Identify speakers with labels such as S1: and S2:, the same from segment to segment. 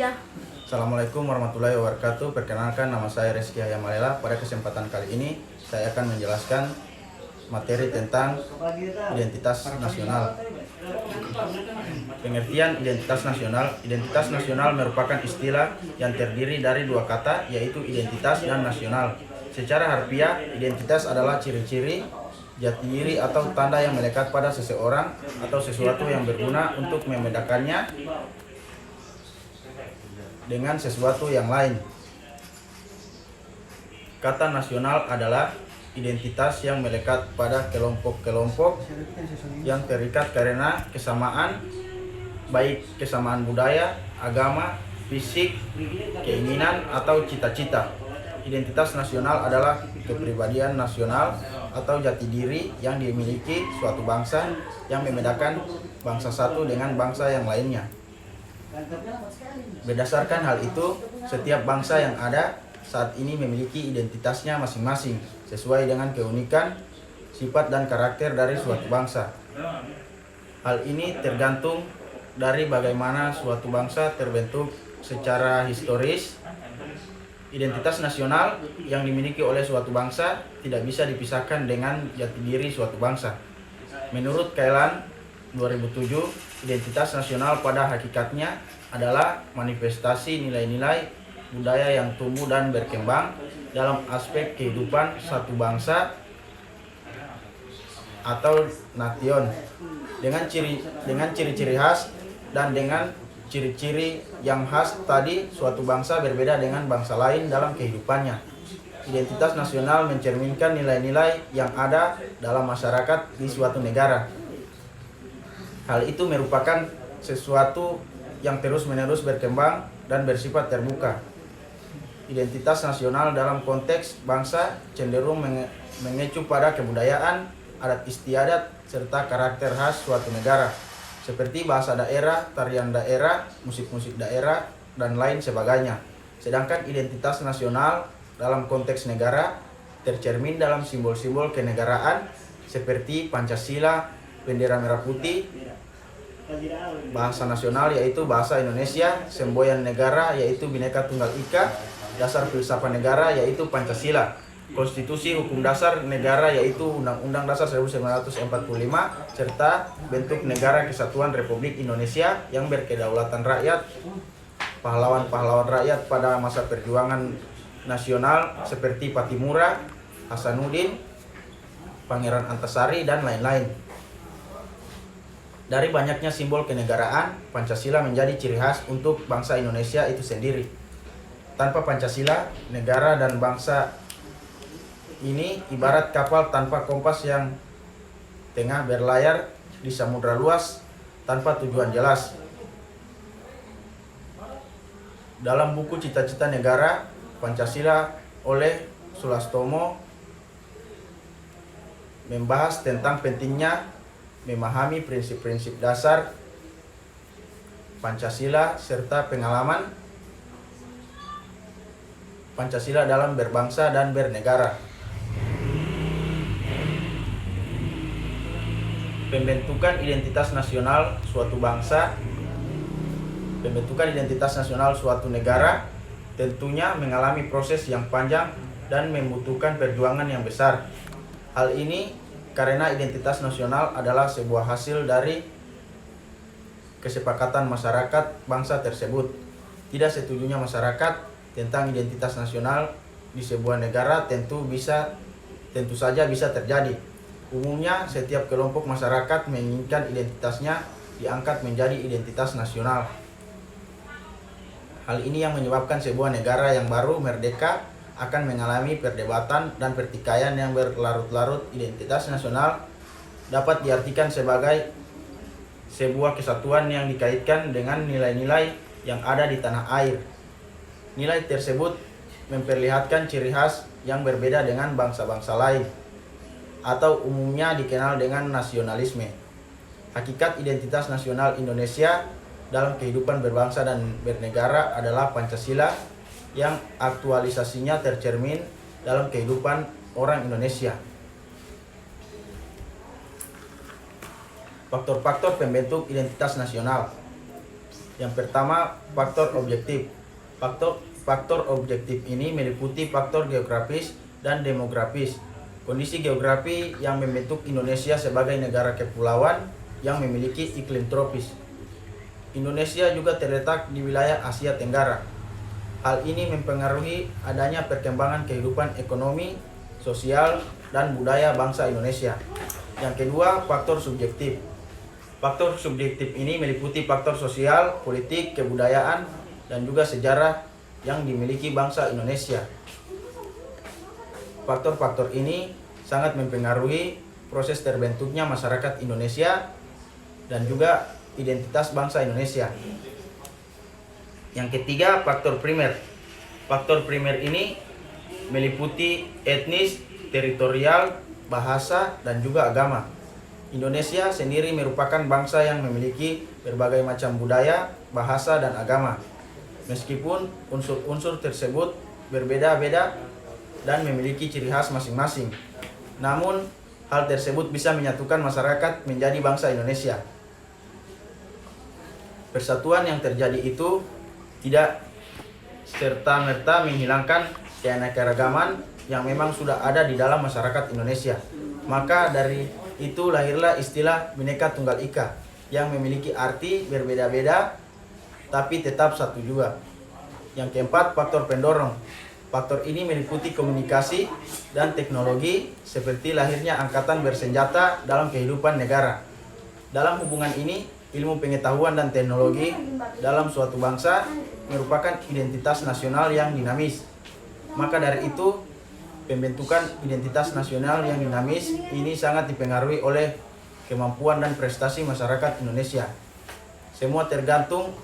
S1: Ya,
S2: Assalamualaikum warahmatullahi wabarakatuh. Perkenalkan, nama saya Reski Hayamalela. Pada kesempatan kali ini saya akan menjelaskan materi tentang identitas nasional. Pengertian identitas nasional. Identitas nasional merupakan istilah yang terdiri dari dua kata, yaitu identitas dan nasional. Secara harfiah, identitas adalah ciri-ciri, jati diri atau tanda yang melekat pada seseorang atau sesuatu yang berguna untuk membedakannya dengan sesuatu yang lain. Kata nasional adalah identitas yang melekat pada kelompok-kelompok yang terikat karena kesamaan, baik kesamaan budaya, agama, fisik, keinginan, atau cita-cita. Identitas nasional adalah kepribadian nasional atau jati diri yang dimiliki suatu bangsa yang membedakan bangsa satu dengan bangsa yang lainnya. Berdasarkan hal itu, setiap bangsa yang ada saat ini memiliki identitasnya masing-masing sesuai dengan keunikan, sifat dan karakter dari suatu bangsa. Hal ini tergantung dari bagaimana suatu bangsa terbentuk secara historis. Identitas nasional yang dimiliki oleh suatu bangsa tidak bisa dipisahkan dengan jati diri suatu bangsa. Menurut Kailan 2007, identitas nasional pada hakikatnya adalah manifestasi nilai-nilai budaya yang tumbuh dan berkembang dalam aspek kehidupan satu bangsa atau nation dengan ciri-ciri khas dan dengan ciri-ciri yang khas tadi. Suatu bangsa berbeda dengan bangsa lain dalam kehidupannya. Identitas nasional mencerminkan nilai-nilai yang ada dalam masyarakat di suatu negara. Hal itu merupakan sesuatu yang terus-menerus berkembang dan bersifat terbuka. Identitas nasional dalam konteks bangsa cenderung mengecu pada kebudayaan, adat istiadat, serta karakter khas suatu negara, seperti bahasa daerah, tarian daerah, musik-musik daerah, dan lain sebagainya. Sedangkan identitas nasional dalam konteks negara tercermin dalam simbol-simbol kenegaraan seperti Pancasila, bendera merah putih, bahasa nasional yaitu bahasa Indonesia, semboyan negara yaitu Bhinneka Tunggal Ika, dasar filsafat negara yaitu Pancasila, konstitusi hukum dasar negara yaitu Undang-Undang Dasar 1945, serta bentuk negara kesatuan Republik Indonesia yang berkedaulatan rakyat, pahlawan-pahlawan rakyat pada masa perjuangan nasional seperti Patimura, Hasanuddin, Pangeran Antasari, dan lain-lain. Dari banyaknya simbol kenegaraan, Pancasila menjadi ciri khas untuk bangsa Indonesia itu sendiri. Tanpa Pancasila, negara dan bangsa ini ibarat kapal tanpa kompas yang tengah berlayar di samudra luas tanpa tujuan jelas. Dalam buku Cita-Cita Negara Pancasila oleh Sulastomo membahas tentang pentingnya memahami prinsip-prinsip dasar Pancasila serta pengalaman Pancasila dalam berbangsa dan bernegara. Pembentukan identitas nasional suatu bangsa, pembentukan identitas nasional suatu negara tentunya mengalami proses yang panjang dan membutuhkan perjuangan yang besar. Hal ini karena identitas nasional adalah sebuah hasil dari kesepakatan masyarakat bangsa tersebut. Tidak setujunya masyarakat tentang identitas nasional di sebuah negara tentu saja bisa terjadi. Umumnya setiap kelompok masyarakat menginginkan identitasnya diangkat menjadi identitas nasional. Hal ini yang menyebabkan sebuah negara yang baru merdeka akan mengalami perdebatan dan pertikaian yang berlarut-larut. Identitas nasional dapat diartikan sebagai sebuah kesatuan yang dikaitkan dengan nilai-nilai yang ada di tanah air. Nilai tersebut memperlihatkan ciri khas yang berbeda dengan bangsa-bangsa lain, atau umumnya dikenal dengan nasionalisme. Hakikat identitas nasional Indonesia dalam kehidupan berbangsa dan bernegara adalah Pancasila yang aktualisasinya tercermin dalam kehidupan orang Indonesia. Faktor-faktor pembentuk identitas nasional. Yang pertama, faktor objektif. Faktor objektif ini meliputi faktor geografis dan demografis. Kondisi geografi yang membentuk Indonesia sebagai negara kepulauan yang memiliki iklim tropis. Indonesia juga terletak di wilayah Asia Tenggara. Hal ini mempengaruhi adanya perkembangan kehidupan ekonomi, sosial, dan budaya bangsa Indonesia. Yang kedua, faktor subjektif. Faktor subjektif ini meliputi faktor sosial, politik, kebudayaan, dan juga sejarah yang dimiliki bangsa Indonesia. Faktor-faktor ini sangat mempengaruhi proses terbentuknya masyarakat Indonesia dan juga identitas bangsa Indonesia. Yang ketiga, faktor primer. Faktor primer ini meliputi etnis, teritorial, bahasa, dan juga agama. Indonesia sendiri merupakan bangsa yang memiliki berbagai macam budaya, bahasa, dan agama. Meskipun unsur-unsur tersebut berbeda-beda dan memiliki ciri khas masing-masing, namun hal tersebut bisa menyatukan masyarakat menjadi bangsa Indonesia. Persatuan yang terjadi itu tidak serta-merta menghilangkan keanekaragaman yang memang sudah ada di dalam masyarakat Indonesia. Maka dari itu lahirlah istilah Bhinneka Tunggal Ika yang memiliki arti berbeda-beda tapi tetap satu juga. Yang keempat, faktor pendorong. Faktor ini meliputi komunikasi dan teknologi seperti lahirnya angkatan bersenjata dalam kehidupan negara. Dalam hubungan ini, ilmu pengetahuan dan teknologi dalam suatu bangsa merupakan identitas nasional yang dinamis. Maka dari itu, pembentukan identitas nasional yang dinamis ini sangat dipengaruhi oleh kemampuan dan prestasi masyarakat Indonesia. Semua tergantung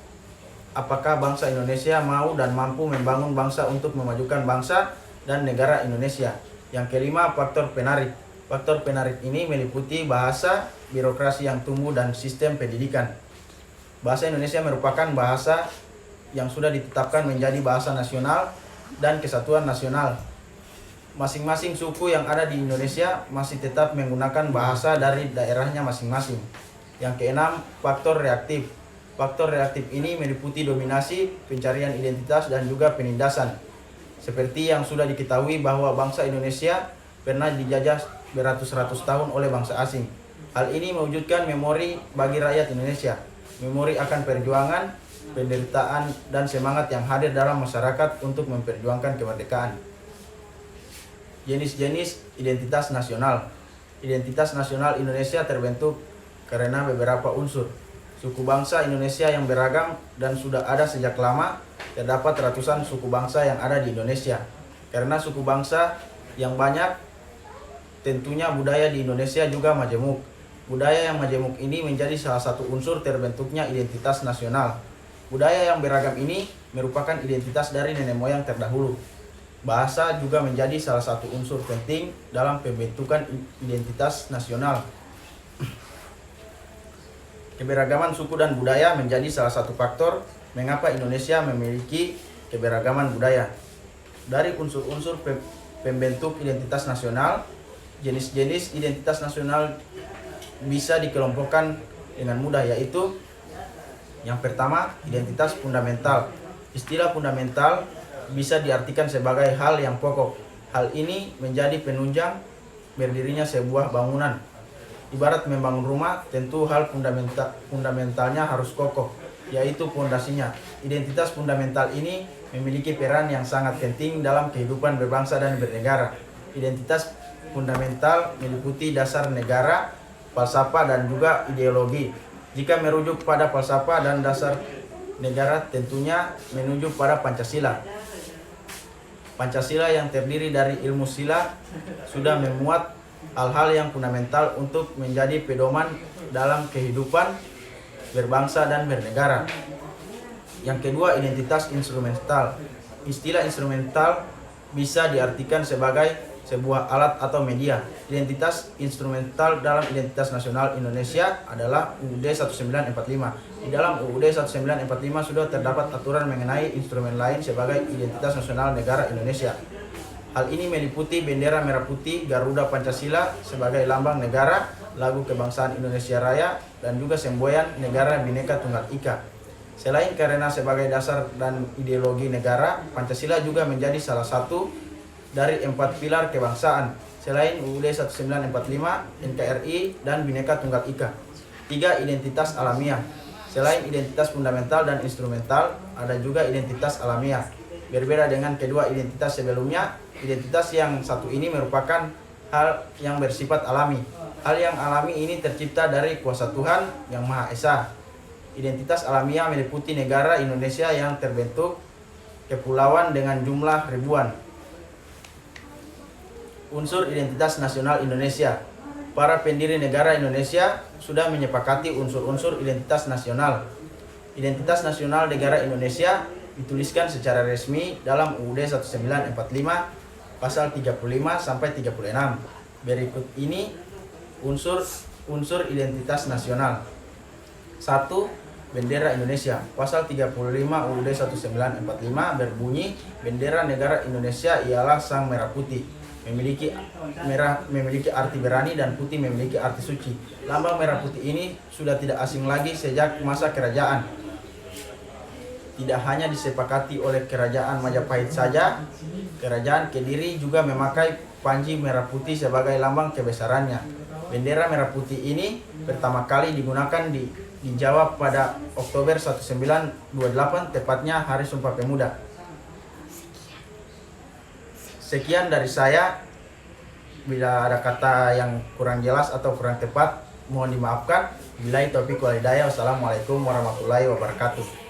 S2: apakah bangsa Indonesia mau dan mampu membangun bangsa untuk memajukan bangsa dan negara Indonesia. Yang kelima, faktor penarik. Faktor penarik ini meliputi bahasa, birokrasi yang tumbuh, dan sistem pendidikan. Bahasa Indonesia merupakan bahasa yang sudah ditetapkan menjadi bahasa nasional dan kesatuan nasional. Masing-masing suku yang ada di Indonesia masih tetap menggunakan bahasa dari daerahnya masing-masing. Yang keenam, faktor reaktif. Faktor reaktif ini meliputi dominasi, pencarian identitas, dan juga penindasan. Seperti yang sudah diketahui bahwa bangsa Indonesia pernah dijajah beratus-ratus tahun oleh bangsa asing. Hal ini mewujudkan memori bagi rakyat Indonesia. Memori akan perjuangan, penderitaan, dan semangat yang hadir dalam masyarakat untuk memperjuangkan kemerdekaan. Jenis-jenis identitas nasional. Identitas nasional Indonesia terbentuk karena beberapa unsur. Suku bangsa Indonesia yang beragam dan sudah ada sejak lama. Terdapat ratusan suku bangsa yang ada di Indonesia. Karena suku bangsa yang banyak, tentunya budaya di Indonesia juga majemuk. Budaya yang majemuk ini menjadi salah satu unsur terbentuknya identitas nasional. Budaya yang beragam ini merupakan identitas dari nenek moyang terdahulu. Bahasa juga menjadi salah satu unsur penting dalam pembentukan identitas nasional. Keberagaman suku dan budaya menjadi salah satu faktor mengapa Indonesia memiliki keberagaman budaya. Dari unsur-unsur pembentuk identitas nasional, jenis-jenis identitas nasional bisa dikelompokkan dengan mudah, yaitu yang pertama, identitas fundamental. Istilah fundamental bisa diartikan sebagai hal yang pokok. Hal ini menjadi penunjang berdirinya sebuah bangunan. Ibarat membangun rumah, tentu hal fundamentalnya harus kokoh, yaitu fondasinya. Identitas fundamental ini memiliki peran yang sangat penting dalam kehidupan berbangsa dan bernegara. Identitas fundamental meliputi dasar negara, falsafah, dan juga ideologi. Jika merujuk pada falsafah dan dasar negara, tentunya menuju pada Pancasila. Pancasila yang terdiri dari ilmu sila sudah memuat hal-hal yang fundamental untuk menjadi pedoman dalam kehidupan berbangsa dan bernegara. Yang kedua, identitas instrumental. Istilah instrumental bisa diartikan sebagai sebuah alat atau media. Identitas instrumental dalam identitas nasional Indonesia adalah UUD 1945. Di dalam UUD 1945 sudah terdapat aturan mengenai instrumen lain sebagai identitas nasional negara Indonesia. Hal ini meliputi bendera merah putih, Garuda Pancasila sebagai lambang negara, lagu kebangsaan Indonesia Raya, dan juga semboyan negara Bhinneka Tunggal Ika. Selain karena sebagai dasar dan ideologi negara, Pancasila juga menjadi salah satu dari 4 pilar kebangsaan selain UUD 1945, NKRI, dan Bhinneka Tunggal Ika. 3. Identitas alamiah. Selain identitas fundamental dan instrumental, ada juga identitas alamiah. Berbeda dengan kedua identitas sebelumnya, identitas yang satu ini merupakan hal yang bersifat alami. Hal yang alami ini tercipta dari kuasa Tuhan yang Maha Esa. Identitas alamiah meliputi negara Indonesia yang terbentuk kepulauan dengan jumlah ribuan. Unsur identitas nasional Indonesia. Para pendiri negara Indonesia sudah menyepakati unsur-unsur identitas nasional. Identitas nasional negara Indonesia dituliskan secara resmi dalam UUD 1945 pasal 35 sampai 36. Berikut ini unsur identitas nasional. 1. Bendera Indonesia. Pasal 35 UUD 1945 berbunyi, bendera negara Indonesia ialah sang merah putih. Merah memiliki arti berani dan putih memiliki arti suci. Lambang merah putih ini sudah tidak asing lagi sejak masa kerajaan. Tidak hanya disepakati oleh kerajaan Majapahit saja, kerajaan Kediri juga memakai panji merah putih sebagai lambang kebesarannya. Bendera merah putih ini pertama kali digunakan di Jawa pada Oktober 1928, tepatnya Hari Sumpah Pemuda. Sekian dari saya. Bila ada kata yang kurang jelas atau kurang tepat, mohon dimaafkan. Billahi taufiq wal hidayah. Wassalamualaikum warahmatullahi wabarakatuh.